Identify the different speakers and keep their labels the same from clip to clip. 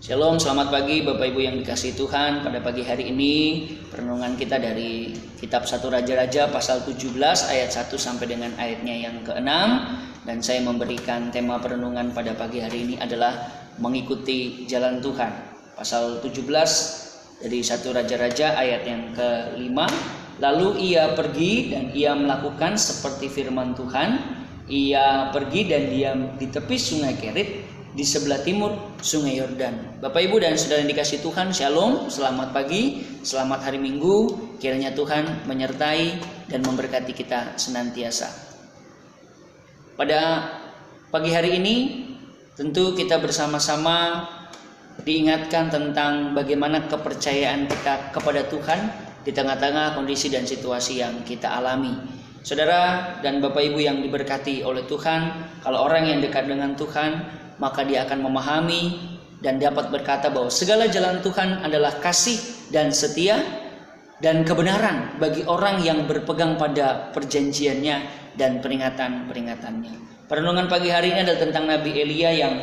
Speaker 1: Shalom, selamat pagi Bapak Ibu yang dikasihi Tuhan. Pada pagi hari ini perenungan kita dari kitab 1 Raja-Raja pasal 17 ayat 1 sampai dengan ayatnya yang ke-6. Dan saya memberikan tema perenungan pada pagi hari ini adalah mengikuti jalan Tuhan. Pasal 17 dari 1 Raja-Raja ayat yang ke-5. Lalu ia pergi dan ia melakukan seperti firman Tuhan. Ia pergi dan diam di tepi sungai Kerit di sebelah timur sungai Yordan. Bapak Ibu dan Saudara yang dikasihi Tuhan, Shalom, selamat pagi, selamat hari Minggu. Kiranya Tuhan menyertai dan memberkati kita senantiasa. Pada pagi hari ini tentu kita bersama-sama diingatkan tentang bagaimana kepercayaan kita kepada Tuhan di tengah-tengah kondisi dan situasi yang kita alami. Saudara dan Bapak Ibu yang diberkati oleh Tuhan, kalau orang yang dekat dengan Tuhan, maka dia akan memahami dan dapat berkata bahwa segala jalan Tuhan adalah kasih dan setia dan kebenaran bagi orang yang berpegang pada perjanjiannya dan peringatan-peringatannya. Perenungan pagi hari ini adalah tentang Nabi Elia yang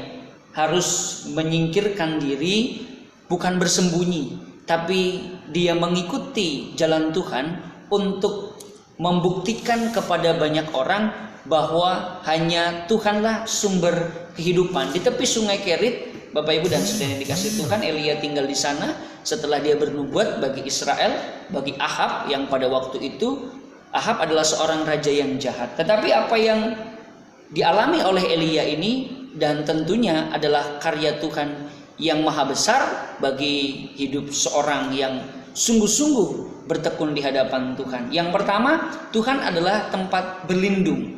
Speaker 1: harus menyingkirkan diri, bukan bersembunyi, tapi dia mengikuti jalan Tuhan untuk membuktikan kepada banyak orang bahwa hanya Tuhanlah sumber kehidupan. Di tepi sungai Kerit, Bapak Ibu dan Saudara yang dikasihi Tuhan, Elia tinggal di sana setelah dia bernubuat bagi Israel, bagi Ahab yang pada waktu itu Ahab adalah seorang raja yang jahat. Tetapi apa yang dialami oleh Elia ini dan tentunya adalah karya Tuhan yang maha besar bagi hidup seorang yang sungguh-sungguh bertekun di hadapan Tuhan. Yang pertama, Tuhan adalah tempat berlindung.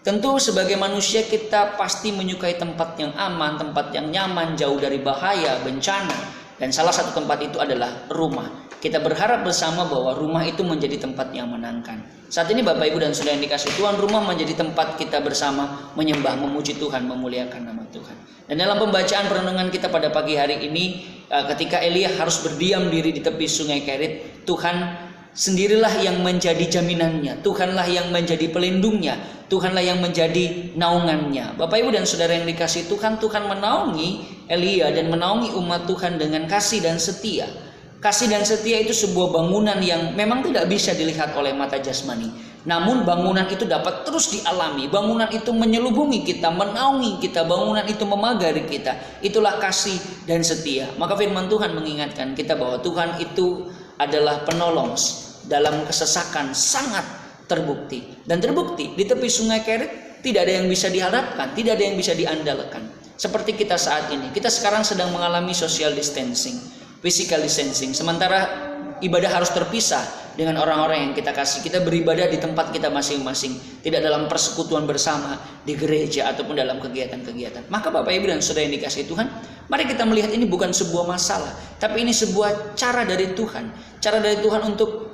Speaker 1: Tentu sebagai manusia kita pasti menyukai tempat yang aman, tempat yang nyaman, jauh dari bahaya, bencana. Dan salah satu tempat itu adalah rumah. Kita berharap bersama bahwa rumah itu menjadi tempat yang menyenangkan. Saat ini Bapak Ibu dan Saudara yang dikasihi Tuhan, rumah menjadi tempat kita bersama menyembah, memuji Tuhan, memuliakan nama Tuhan. Dan dalam pembacaan perenungan kita pada pagi hari ini, ketika Elia harus berdiam diri di tepi sungai Kerit, Tuhan sendirilah yang menjadi jaminannya, Tuhanlah yang menjadi pelindungnya, Tuhanlah yang menjadi naungannya. Bapak Ibu dan Saudara yang dikasihi Tuhan, Tuhan menaungi Elia dan menaungi umat Tuhan dengan kasih dan setia. Kasih dan setia itu sebuah bangunan yang memang tidak bisa dilihat oleh mata jasmani. Namun bangunan itu dapat terus dialami. Bangunan itu menyelubungi kita, menaungi kita. Bangunan itu memagari kita. Itulah kasih dan setia. Maka firman Tuhan mengingatkan kita bahwa Tuhan itu adalah penolong dalam kesesakan, sangat terbukti. Dan terbukti di tepi sungai Kerit tidak ada yang bisa diharapkan, tidak ada yang bisa diandalkan. Seperti kita saat ini, kita sekarang sedang mengalami social distancing, physical distancing. Sementara ibadah harus terpisah dengan orang-orang yang kita kasih. Kita beribadah di tempat kita masing-masing, tidak dalam persekutuan bersama di gereja ataupun dalam kegiatan-kegiatan. Maka Bapak Ibu dan Saudara yang dikasihi Tuhan, mari kita melihat ini bukan sebuah masalah, tapi ini sebuah cara dari Tuhan. Cara dari Tuhan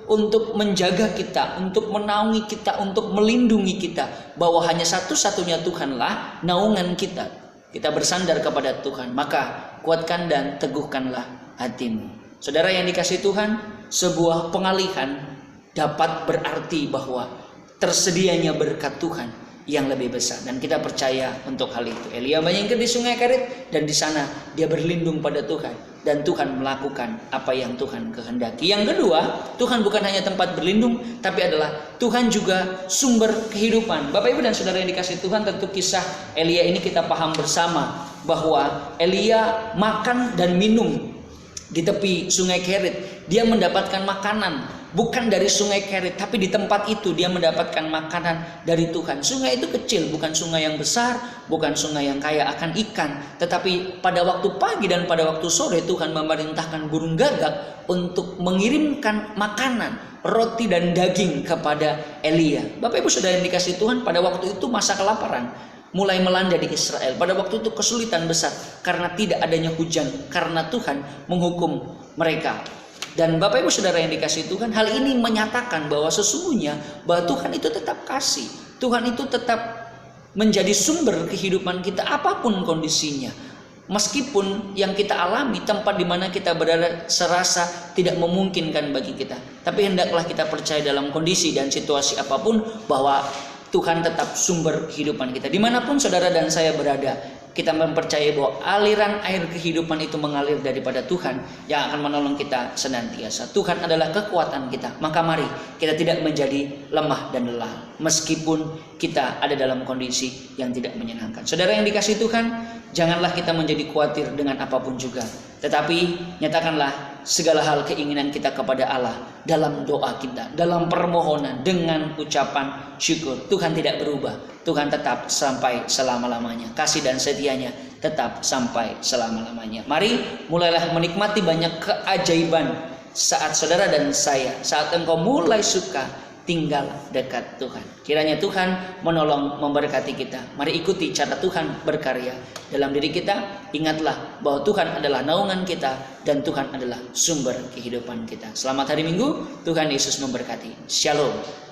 Speaker 1: untuk menjaga kita, untuk menaungi kita, untuk melindungi kita, bahwa hanya satu-satunya Tuhanlah naungan kita. Kita bersandar kepada Tuhan, maka kuatkan dan teguhkanlah hatimu. Saudara yang dikasihi Tuhan, sebuah pengalihan dapat berarti bahwa tersedianya berkat Tuhan yang lebih besar, dan kita percaya untuk hal itu. Elia menyingkir di sungai Kerit dan di sana dia berlindung pada Tuhan, dan Tuhan melakukan apa yang Tuhan kehendaki. Yang kedua, Tuhan bukan hanya tempat berlindung, tapi adalah Tuhan juga sumber kehidupan. Bapak Ibu dan Saudara yang dikasihi Tuhan, tentu kisah Elia ini kita paham bersama bahwa Elia makan dan minum di tepi sungai Kerit. Dia mendapatkan makanan bukan dari sungai Kerit, tapi di tempat itu dia mendapatkan makanan dari Tuhan. Sungai itu kecil, bukan sungai yang besar, bukan sungai yang kaya akan ikan, tetapi pada waktu pagi dan pada waktu sore Tuhan memerintahkan burung gagak untuk mengirimkan makanan, roti dan daging kepada Elia. Bapak Ibu Saudara yang dikasihi Tuhan, pada waktu itu masa kelaparan mulai melanda di Israel. Pada waktu itu kesulitan besar karena tidak adanya hujan, karena Tuhan menghukum mereka. Dan Bapak Ibu Saudara yang dikasihi Tuhan, hal ini menyatakan bahwa sesungguhnya bahwa Tuhan itu tetap kasih. Tuhan itu tetap menjadi sumber kehidupan kita apapun kondisinya. Meskipun yang kita alami, tempat di mana kita berada serasa tidak memungkinkan bagi kita, tapi hendaklah kita percaya dalam kondisi dan situasi apapun bahwa Tuhan tetap sumber kehidupan kita. Dimanapun saudara dan saya berada, kita mempercayai bahwa aliran air kehidupan itu mengalir daripada Tuhan yang akan menolong kita senantiasa. Tuhan adalah kekuatan kita. Maka mari kita tidak menjadi lemah dan lelah meskipun kita ada dalam kondisi yang tidak menyenangkan. Saudara yang dikasihi Tuhan, janganlah kita menjadi khawatir dengan apapun juga, tetapi nyatakanlah segala hal keinginan kita kepada Allah dalam doa kita, dalam permohonan dengan ucapan syukur. Tuhan tidak berubah, Tuhan tetap sampai selama-lamanya. Kasih dan setianya tetap sampai selama-lamanya. Mari mulailah menikmati banyak keajaiban saat saudara dan saya, saat engkau mulai suka tinggal dekat Tuhan. Kiranya Tuhan menolong, memberkati kita. Mari ikuti cara Tuhan berkarya dalam diri kita. Ingatlah bahwa Tuhan adalah naungan kita dan Tuhan adalah sumber kehidupan kita. Selamat hari Minggu, Tuhan Yesus memberkati. Shalom.